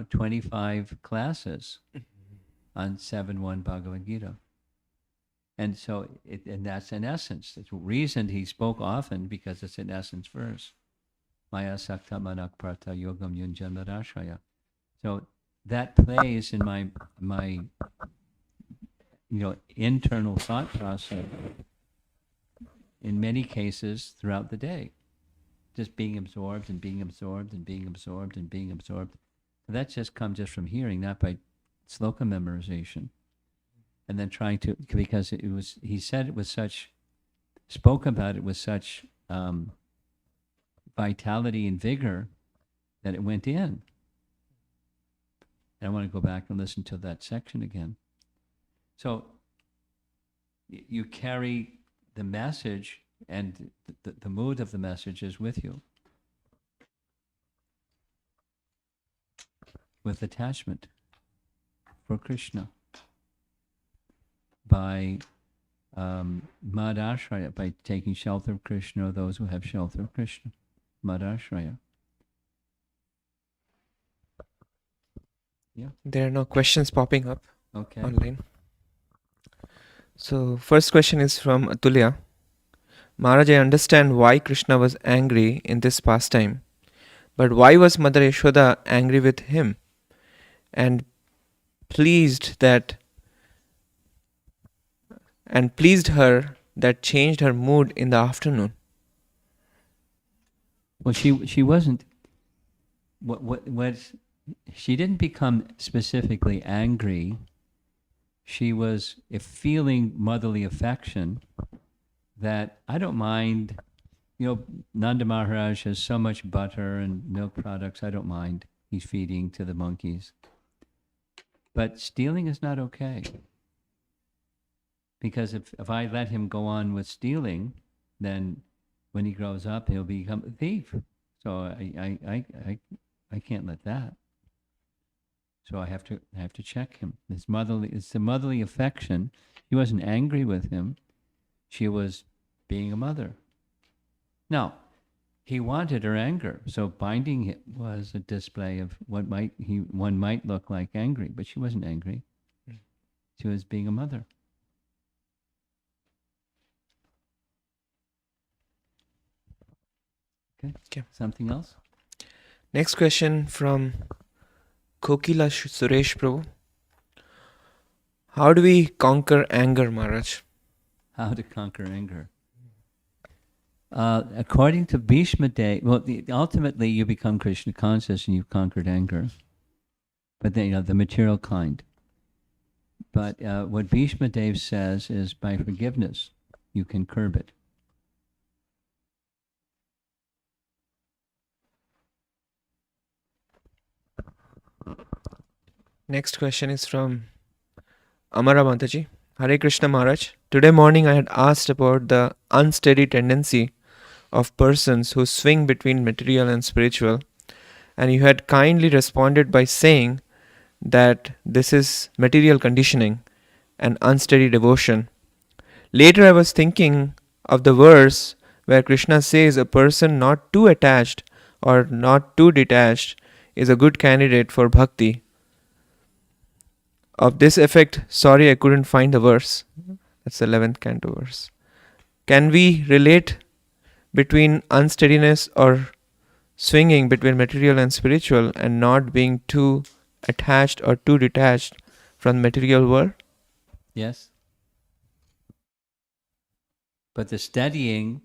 25 classes on 7.1 Bhagavad Gita. And so, and that's in essence. That's the reason he spoke often, because it's an essence verse. Maya sakta manak partha yogam yunjanmarashaya. So that plays in my internal thought process in many cases throughout the day. Just being absorbed and being absorbed and being absorbed and being absorbed. That just comes just from hearing, not by sloka memorization. And then trying to, because he said it with such, spoke about it with such vitality and vigor that it went in. And I want to go back and listen to that section again. So you carry the message, and the mood of the message is with you, with attachment for Krishna, by Madashraya, by taking shelter of Krishna, or those who have shelter of Krishna. Madashraya. Yeah.
There are no questions popping up
Okay.
online. So, first question is from Atulya. Maharaj, I understand why Krishna was angry in this pastime, but why was Mother Yashoda angry with him and pleased her that changed her mood in the afternoon?
Well, she wasn't. What she didn't become specifically angry. She was feeling motherly affection. That I don't mind. Nanda Maharaj has so much butter and milk products. I don't mind. He's feeding to the monkeys. But stealing is not okay. Because if I let him go on with stealing, then when he grows up, he'll become a thief. So I can't let that. So I have to check him. It's the motherly affection. She wasn't angry with him. She was being a mother. Now, he wanted her anger, so binding it was a display of what one might look like angry, but she wasn't angry. She was being a mother. Okay. Something else?
Next question from Kokila Suresh Prabhu. How do we conquer anger, Maharaj?
How to conquer anger. According to Bhishma Dev, ultimately you become Krishna conscious and you've conquered anger. But then, the material kind. But what Bhishma Dev says is by forgiveness, you can curb it.
Next question is from Amara Mataji. Hare Krishna Maharaj. Today morning I had asked about the unsteady tendency of persons who swing between material and spiritual, and you had kindly responded by saying that this is material conditioning and unsteady devotion. Later I was thinking of the verse where Krishna says a person not too attached or not too detached is a good candidate for bhakti. Of this effect, sorry I couldn't find the verse. That's the 11th canto verse. Can we relate between unsteadiness or swinging between material and spiritual and not being too attached or too detached from the material world?
Yes. But the steadying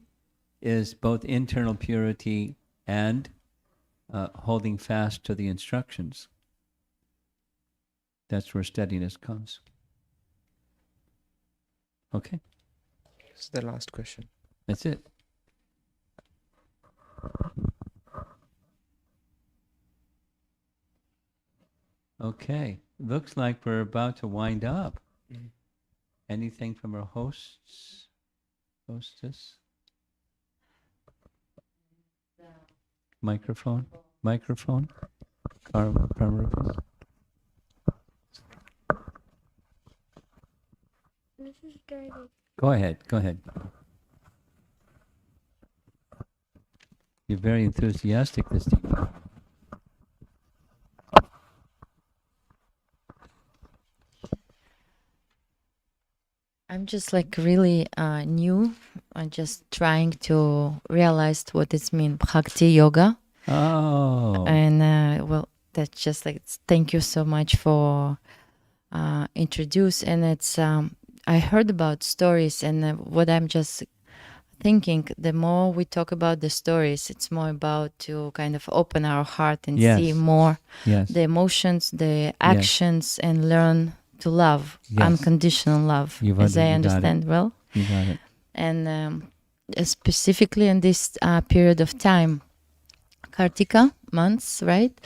is both internal purity and holding fast to the instructions. That's where steadiness comes. Okay.
It's the last question.
That's it. Okay. Looks like we're about to wind up. Anything from our hostess? Microphone? Carmen?
This is dirty.
Go ahead. You're very enthusiastic this evening.
I'm just like really new. I'm just trying to realize what it means, bhakti yoga.
Oh.
And well, that's just like, thank you so much for introduce. And it's, I heard about stories, and what I'm just thinking, the more we talk about the stories, it's more about to kind of open our heart and
Yes.
see more
Yes.
the emotions, the actions, and learn to love,
Yes.
unconditional love, as I
you got
understand well.
You got it.
And specifically in this period of time, Kartika months, right?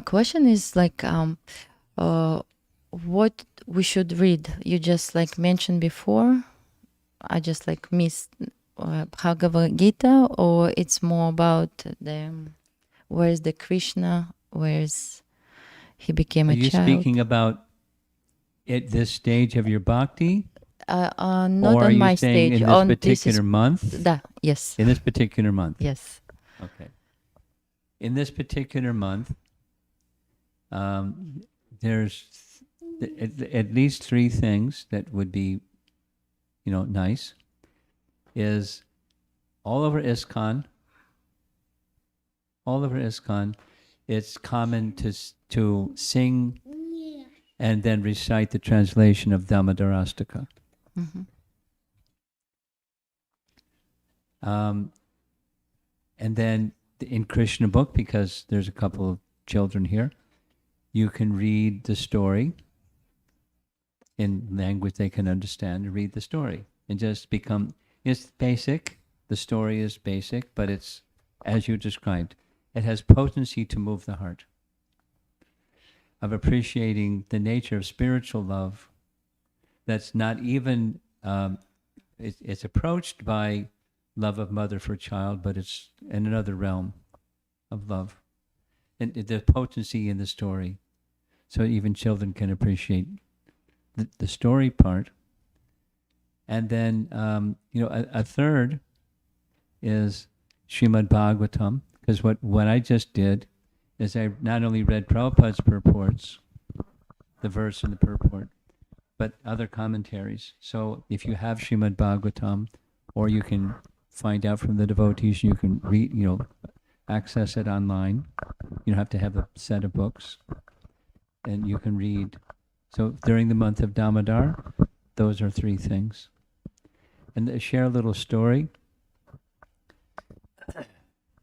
Question is like, what we should read. You just like mentioned before. I just like missed Bhagavad Gita, or it's more about the where's the Krishna, where's he became
Are
a
you
child.
speaking about at this stage of your bhakti?
Not
or are
on
you
my
saying
stage.
in
On
this
this is
particular month?
yes,
In this particular month?
yes.
Okay. In this particular month, there's at least three things that would be, nice. Is all over ISKCON, it's common to sing and then recite the translation of Damodarastaka.
Mm-hmm.
And then in Krishna book, because there's a couple of children here, you can read the story in language they can understand, and read the story and just become, it's basic. The story is basic, but it's, as you described, it has potency to move the heart, of appreciating the nature of spiritual love that's not even, it's approached by love of mother for child, but it's in another realm of love. And the potency in the story. So even children can appreciate the story part. And then, a third is Srimad Bhagavatam, because what I just did is I not only read Prabhupada's purports, the verse and the purport, but other commentaries. So if you have Srimad Bhagavatam, or you can find out from the devotees, you can read, access it online. You don't have to have a set of books. And you can read. So during the month of Damodar, those are three things. And to share a little story.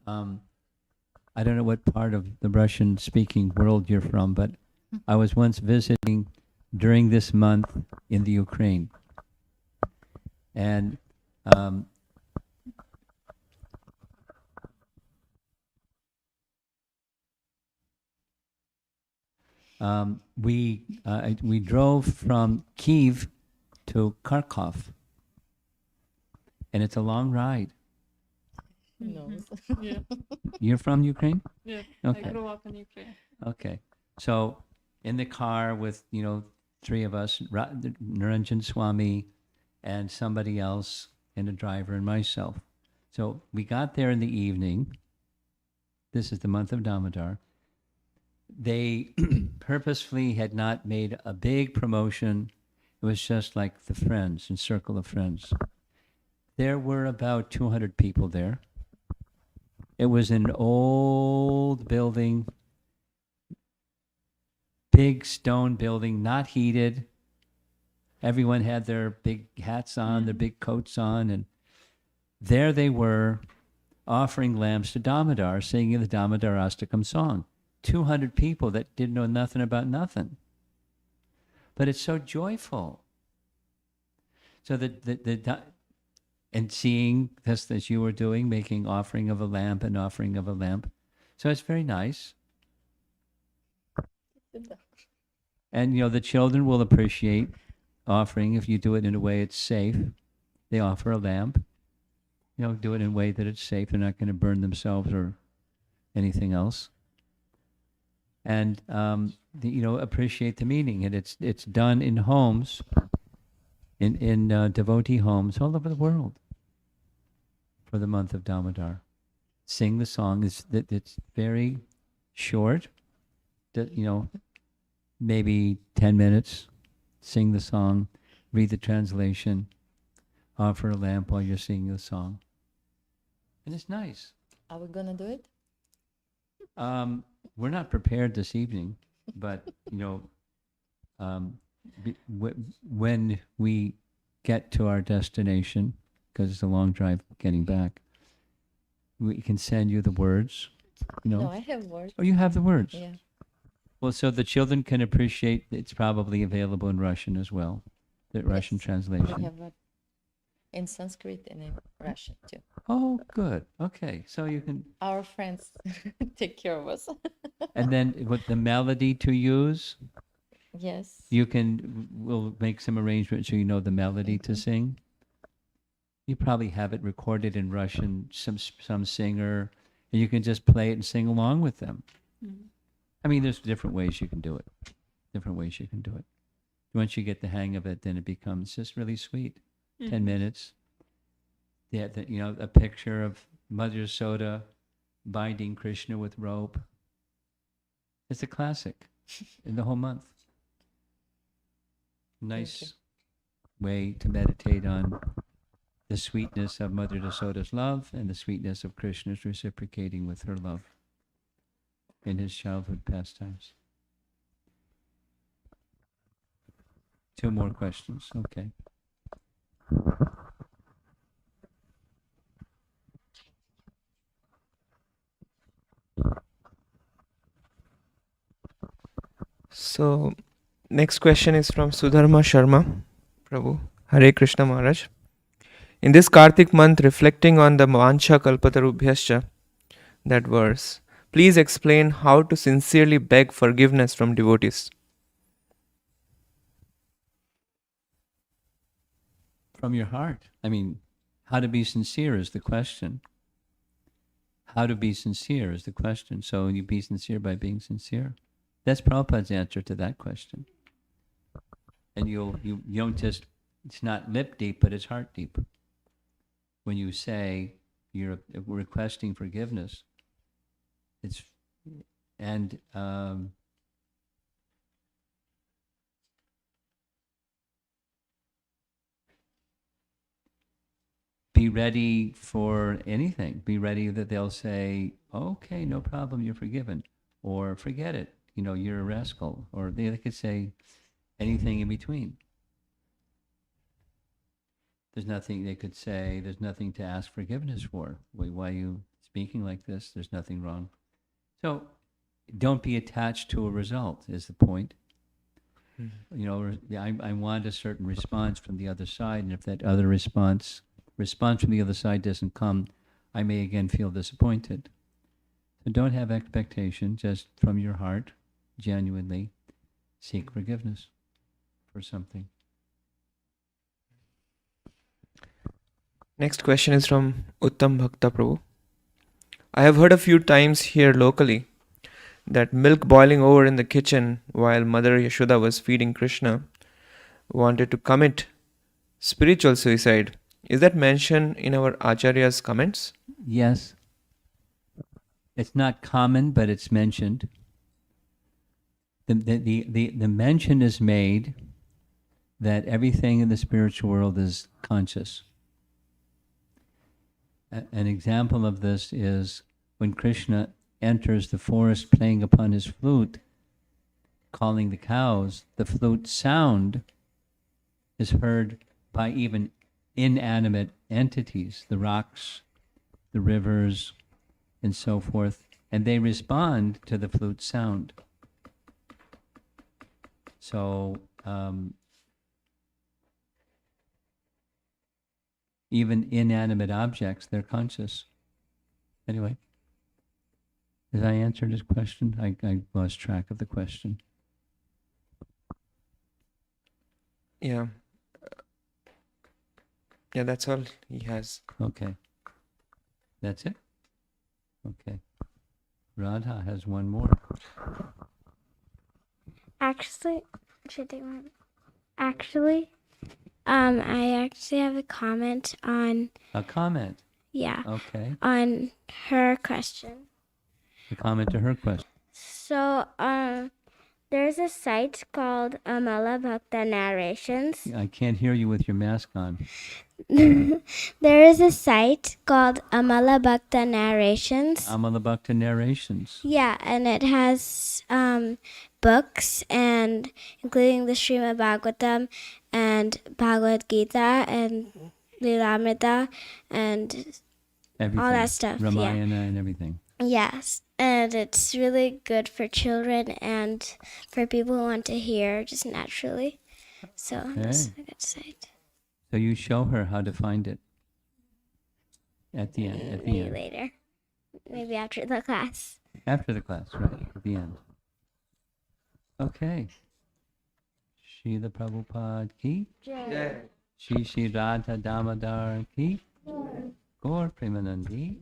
I don't know what part of the Russian-speaking world you're from, but I was once visiting during this month in the Ukraine. And we drove from Kiev to Kharkov, and it's a long ride.
Yeah,
You're from Ukraine?
yeah.
Okay.
I grew up in Ukraine.
Okay. So in the car with, three of us, Naranjan Swami and somebody else and a driver and myself. So we got there in the evening. This is the month of Damodar. They purposefully had not made a big promotion. It was just like the friends and circle of friends. There were about 200 people there. It was an old building, big stone building, not heated. Everyone had their big hats on, their big coats on, and there they were offering lamps to Damodar, singing the Damodar Astakam song. 200 people that didn't know nothing about nothing. But it's so joyful. So and seeing this as you were doing, making offering of a lamp and offering of a lamp. So it's very nice. And, the children will appreciate offering if you do it in a way it's safe. They offer a lamp. Do it in a way that it's safe. They're not going to burn themselves or anything else. And, appreciate the meaning. And it's done in homes, in devotee homes all over the world for the month of Damodar. Sing the song. It's very short. Maybe 10 minutes. Sing the song, read the translation, offer a lamp while you're singing the song. And it's nice.
Are we gonna do it?
We're not prepared this evening, but, when we get to our destination, because it's a long drive getting back, we can send you the words.
No, I have words.
Oh, you have the words.
Yeah.
Well, so the children can appreciate. It's probably available in Russian as well, the Russian
Yes,
translation.
We have in Sanskrit and in Russian too.
Oh, good. Okay, so you can.
Our friends take care of us.
And then with the melody to use,
Yes.
we'll make some arrangements so you know the melody to sing. You probably have it recorded in Russian, some singer, and you can just play it and sing along with them. I mean, there's different ways you can do it. Once you get the hang of it, then it becomes just really sweet. 10 minutes. Yeah, a picture of Mother Yashoda binding Krishna with rope. It's a classic in the whole month. Nice way to meditate on the sweetness of Mother Yashoda's love and the sweetness of Krishna's reciprocating with her love in his childhood pastimes. 2 more questions. Okay.
So, next question is from Sudharma Sharma. Prabhu, Hare Krishna Maharaj. In this Kartik month, reflecting on the Vancha Kalpatarubhyascha, that verse, please explain how to sincerely beg forgiveness from devotees.
From your heart. I mean, how to be sincere is the question. How to be sincere is the question. So you be sincere by being sincere. That's Prabhupada's answer to that question. And you don't just, it's not lip deep, but it's heart deep. When you say you're requesting forgiveness, it's, and be ready for anything. Be ready that they'll say, okay, no problem, you're forgiven. Or forget it, you're a rascal. Or they could say anything in between. There's nothing they could say, there's nothing to ask forgiveness for. Why are you speaking like this? There's nothing wrong. So don't be attached to a result is the point. I want a certain response from the other side, and if that other response from the other side doesn't come, I may again feel disappointed. So don't have expectation, just from your heart, genuinely seek forgiveness for something.
Next question is from Uttam Bhakta Prabhu. I have heard a few times here locally that milk boiling over in the kitchen while Mother Yashoda was feeding Krishna wanted to commit spiritual suicide. Is that mentioned in our Acharya's comments?
Yes. It's not common, but it's mentioned. The mention is made that everything in the spiritual world is conscious. An example of this is when Krishna enters the forest playing upon his flute, calling the cows, the flute sound is heard by even inanimate entities, the rocks, the rivers, and so forth, and they respond to the flute sound. So even inanimate objects, they're conscious. Anyway, did I answer his question? I lost track of the question.
Yeah. Yeah, that's all he has.
Okay. That's it? Okay. Radha has one more.
Actually, should they want? Actually, I actually have a comment on
A comment.
yeah
Okay.
on her question.
A comment to her question.
So, there's a site called Amala Bhakta Narrations.
I can't hear you with your mask on.
There is a site called Amala Bhakta Narrations.
Amalabhakta narrations.
Yeah, and it has books, and including the Srimad Bhagavatam and Bhagavad Gita and Lilamrita and
Everything.
all that stuff. Yeah.
Ramayana and everything.
Yes, and it's really good for children and for people who want to hear just naturally. So that's a good site.
So you show her how to find it at the end. At the
Maybe
end.
later, maybe after the class.
After the class, right? At the end. Okay. Srila Prabhupada ki. Shri Radha Damodar ki. Gaur Premanandi.